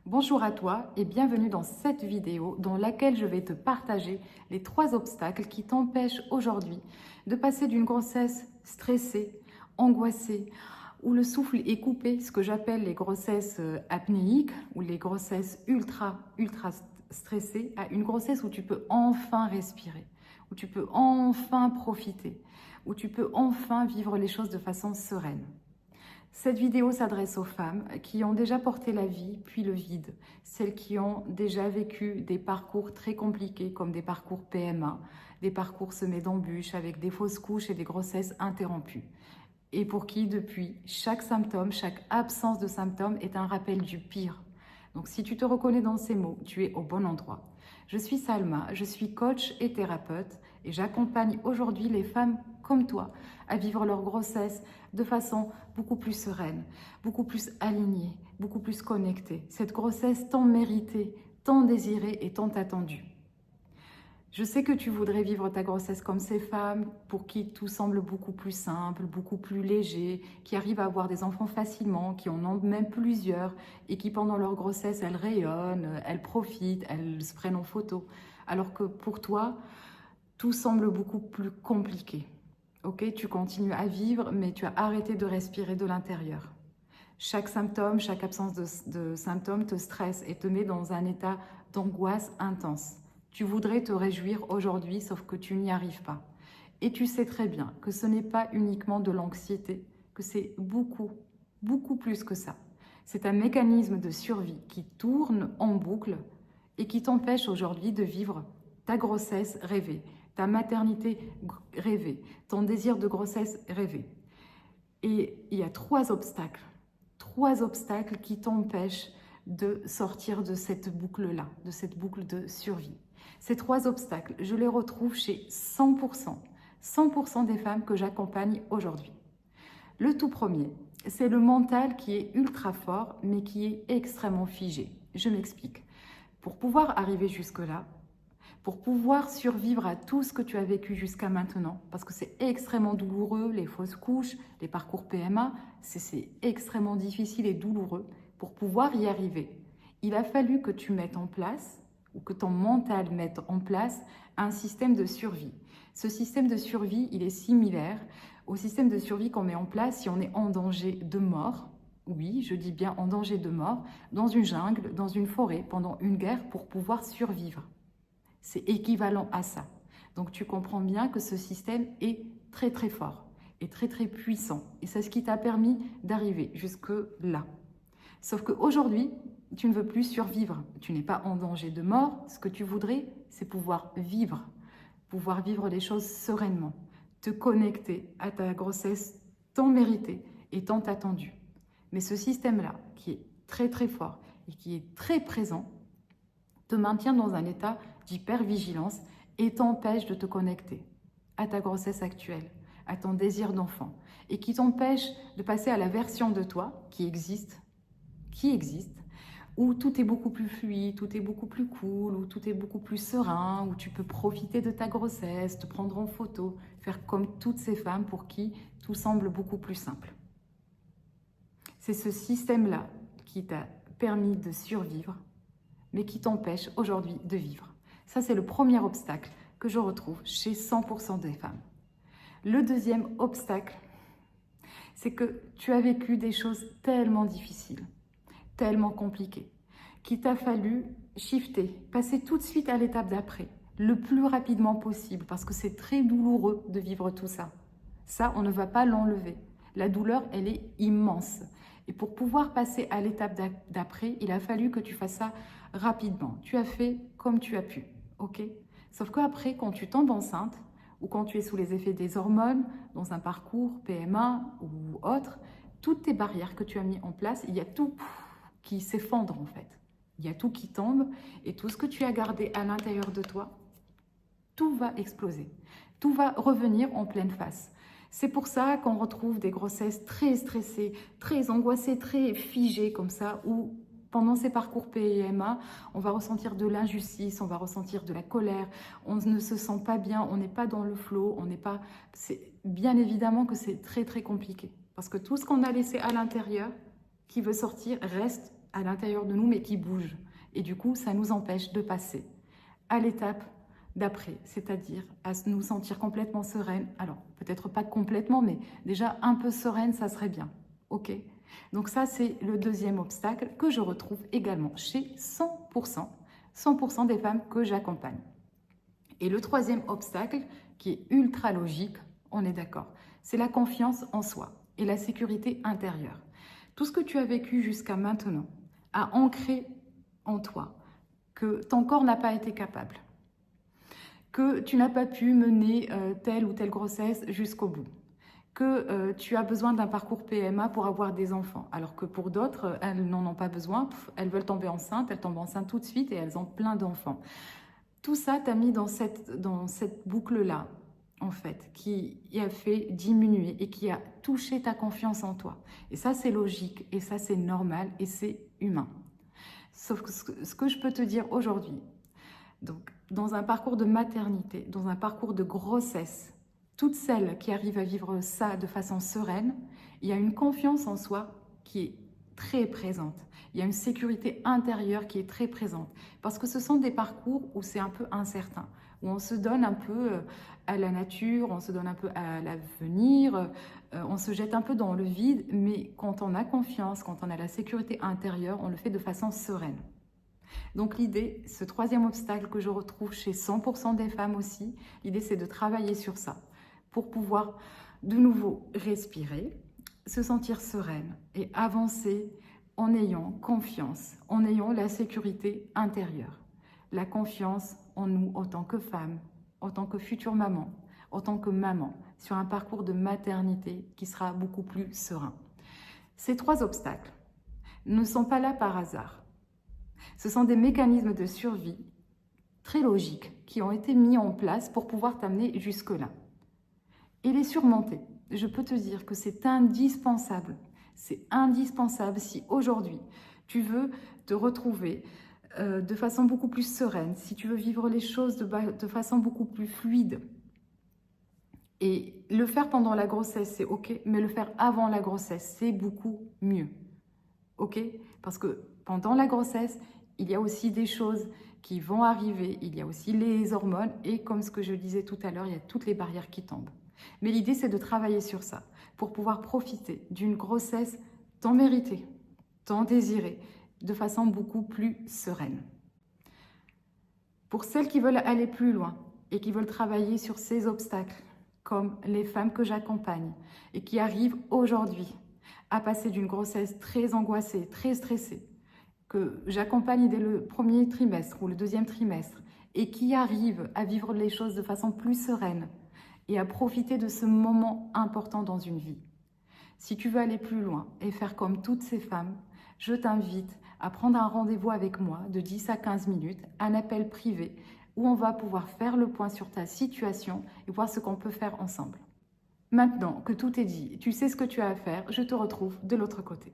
Bonjour à toi et bienvenue dans cette vidéo dans laquelle je vais te partager les 3 obstacles qui t'empêchent aujourd'hui de passer d'une grossesse stressée, angoissée, où le souffle est coupé, ce que j'appelle les grossesses apnéiques ou les grossesses ultra stressées, à une grossesse où tu peux enfin respirer, où tu peux enfin profiter, où tu peux enfin vivre les choses de façon sereine. Cette vidéo s'adresse aux femmes qui ont déjà porté la vie puis le vide, celles qui ont déjà vécu des parcours très compliqués comme des parcours PMA, des parcours semés d'embûches avec des fausses couches et des grossesses interrompues, et pour qui depuis chaque symptôme, chaque absence de symptômes est un rappel du pire. Donc si tu te reconnais dans ces mots, tu es au bon endroit. Je suis Salma, je suis coach et thérapeute et j'accompagne aujourd'hui les femmes comme toi à vivre leur grossesse de façon beaucoup plus sereine, beaucoup plus alignée, beaucoup plus connectée. Cette grossesse tant méritée, tant désirée et tant attendue. Je sais que tu voudrais vivre ta grossesse comme ces femmes pour qui tout semble beaucoup plus simple, beaucoup plus léger, qui arrivent à avoir des enfants facilement, qui en ont même plusieurs et qui pendant leur grossesse, elles rayonnent, elles profitent, elles se prennent en photo. Alors que pour toi, tout semble beaucoup plus compliqué. Ok, tu continues à vivre, mais tu as arrêté de respirer de l'intérieur. Chaque symptôme, chaque absence de symptômes te stresse et te met dans un état d'angoisse intense. Tu voudrais te réjouir aujourd'hui, sauf que tu n'y arrives pas. Et tu sais très bien que ce n'est pas uniquement de l'anxiété, que c'est beaucoup plus que ça. C'est un mécanisme de survie qui tourne en boucle et qui t'empêche aujourd'hui de vivre ta grossesse rêvée, ta maternité rêvée, ton désir de grossesse rêvé. Et il y a 3 obstacles qui t'empêchent de sortir de cette boucle-là, de cette boucle de survie. Ces 3 obstacles, je les retrouve chez 100% des femmes que j'accompagne aujourd'hui. Le tout premier, c'est le mental qui est ultra fort, mais qui est extrêmement figé. Je m'explique. Pour pouvoir arriver jusque-là, pour pouvoir survivre à tout ce que tu as vécu jusqu'à maintenant, parce que c'est extrêmement douloureux, les fausses couches, les parcours PMA, c'est extrêmement difficile et douloureux. Pour pouvoir y arriver, il a fallu que tu mettes en place, ou que ton mental mette en place, un système de survie. Ce système de survie, il est similaire au système de survie qu'on met en place si on est en danger de mort. Oui, je dis bien en danger de mort, dans une jungle, dans une forêt, pendant une guerre, pour pouvoir survivre. C'est équivalent à ça. Donc tu comprends bien que ce système est très fort et très puissant. Et c'est ce qui t'a permis d'arriver jusque là. Sauf qu'aujourd'hui, tu ne veux plus survivre. Tu n'es pas en danger de mort. Ce que tu voudrais, c'est pouvoir vivre les choses sereinement, te connecter à ta grossesse tant méritée et tant attendue. Mais ce système-là, qui est très fort et qui est très présent, te maintient dans un état d'hypervigilance et t'empêche de te connecter à ta grossesse actuelle, à ton désir d'enfant, et qui t'empêche de passer à la version de toi qui existe, où tout est beaucoup plus fluide, tout est beaucoup plus cool, où tout est beaucoup plus serein, où tu peux profiter de ta grossesse, te prendre en photo, faire comme toutes ces femmes pour qui tout semble beaucoup plus simple. C'est ce système-là qui t'a permis de survivre, mais qui t'empêche aujourd'hui de vivre. Ça, c'est le premier obstacle que je retrouve chez 100% des femmes. Le deuxième obstacle, c'est que tu as vécu des choses tellement difficiles, tellement compliquées, qu'il t'a fallu shifter, passer tout de suite à l'étape d'après, le plus rapidement possible, parce que c'est très douloureux de vivre tout ça. Ça, on ne va pas l'enlever. La douleur, elle est immense. Et pour pouvoir passer à l'étape d'après, il a fallu que tu fasses ça rapidement. Tu as fait comme tu as pu, ok? Sauf qu'après, quand tu tombes enceinte ou quand tu es sous les effets des hormones, dans un parcours PMA ou autre, toutes tes barrières que tu as mis en place, il y a tout qui s'effondre en fait. Il y a tout qui tombe et tout ce que tu as gardé à l'intérieur de toi, tout va exploser. Tout va revenir en pleine face. C'est pour ça qu'on retrouve des grossesses très stressées, très angoissées, très figées comme ça, où pendant ces parcours PMA, on va ressentir de l'injustice, on va ressentir de la colère, on ne se sent pas bien, on n'est pas dans le flow, on n'est pas... Bien évidemment que c'est très compliqué, parce que tout ce qu'on a laissé à l'intérieur, qui veut sortir, reste à l'intérieur de nous, mais qui bougent. Et du coup, ça nous empêche de passer à l'étape d'après, c'est-à-dire à nous sentir complètement sereine. Alors, peut-être pas complètement, mais déjà un peu sereine, ça serait bien. Ok? Donc ça, c'est le deuxième obstacle que je retrouve également chez 100% des femmes que j'accompagne. Et le troisième obstacle, qui est ultra logique, on est d'accord, c'est la confiance en soi et la sécurité intérieure. Tout ce que tu as vécu jusqu'à maintenant a ancré en toi que ton corps n'a pas été capable, que tu n'as pas pu mener telle ou telle grossesse jusqu'au bout, que tu as besoin d'un parcours PMA pour avoir des enfants, alors que pour d'autres, elles n'en ont pas besoin, elles veulent tomber enceinte, elles tombent enceintes tout de suite et elles ont plein d'enfants. Tout ça t'a mis dans cette boucle-là, en fait, qui a fait diminuer et qui a touché ta confiance en toi. Et ça, c'est logique, et ça, c'est normal, et c'est humain. Sauf que ce que je peux te dire aujourd'hui, donc, dans un parcours de maternité, dans un parcours de grossesse, toutes celles qui arrivent à vivre ça de façon sereine, il y a une confiance en soi qui est très présente. Il y a une sécurité intérieure qui est très présente. Parce que ce sont des parcours où c'est un peu incertain, où on se donne un peu à la nature, on se donne un peu à l'avenir, on se jette un peu dans le vide, mais quand on a confiance, quand on a la sécurité intérieure, on le fait de façon sereine. Donc l'idée, ce troisième obstacle que je retrouve chez 100% des femmes aussi, l'idée c'est de travailler sur ça pour pouvoir de nouveau respirer, se sentir sereine et avancer en ayant confiance, en ayant la sécurité intérieure. La confiance en nous en tant que femme, en tant que future maman, en tant que maman, sur un parcours de maternité qui sera beaucoup plus serein. Ces trois obstacles ne sont pas là par hasard. Ce sont des mécanismes de survie très logiques qui ont été mis en place pour pouvoir t'amener jusque-là. Et les surmonter, je peux te dire que c'est indispensable. C'est indispensable si aujourd'hui tu veux te retrouver de façon beaucoup plus sereine, si tu veux vivre les choses de façon beaucoup plus fluide. Et le faire pendant la grossesse, c'est ok, mais le faire avant la grossesse, c'est beaucoup mieux. Ok? Parce que pendant la grossesse, il y a aussi des choses qui vont arriver, il y a aussi les hormones et comme ce que je disais tout à l'heure, il y a toutes les barrières qui tombent. Mais l'idée, c'est de travailler sur ça pour pouvoir profiter d'une grossesse tant méritée, tant désirée, de façon beaucoup plus sereine. Pour celles qui veulent aller plus loin et qui veulent travailler sur ces obstacles, comme les femmes que j'accompagne et qui arrivent aujourd'hui à passer d'une grossesse très angoissée, très stressée, que j'accompagne dès le premier trimestre ou le deuxième trimestre et qui arrivent à vivre les choses de façon plus sereine et à profiter de ce moment important dans une vie. Si tu veux aller plus loin et faire comme toutes ces femmes, je t'invite à prendre un rendez-vous avec moi de 10 à 15 minutes, un appel privé où on va pouvoir faire le point sur ta situation et voir ce qu'on peut faire ensemble. Maintenant que tout est dit, tu sais ce que tu as à faire, je te retrouve de l'autre côté.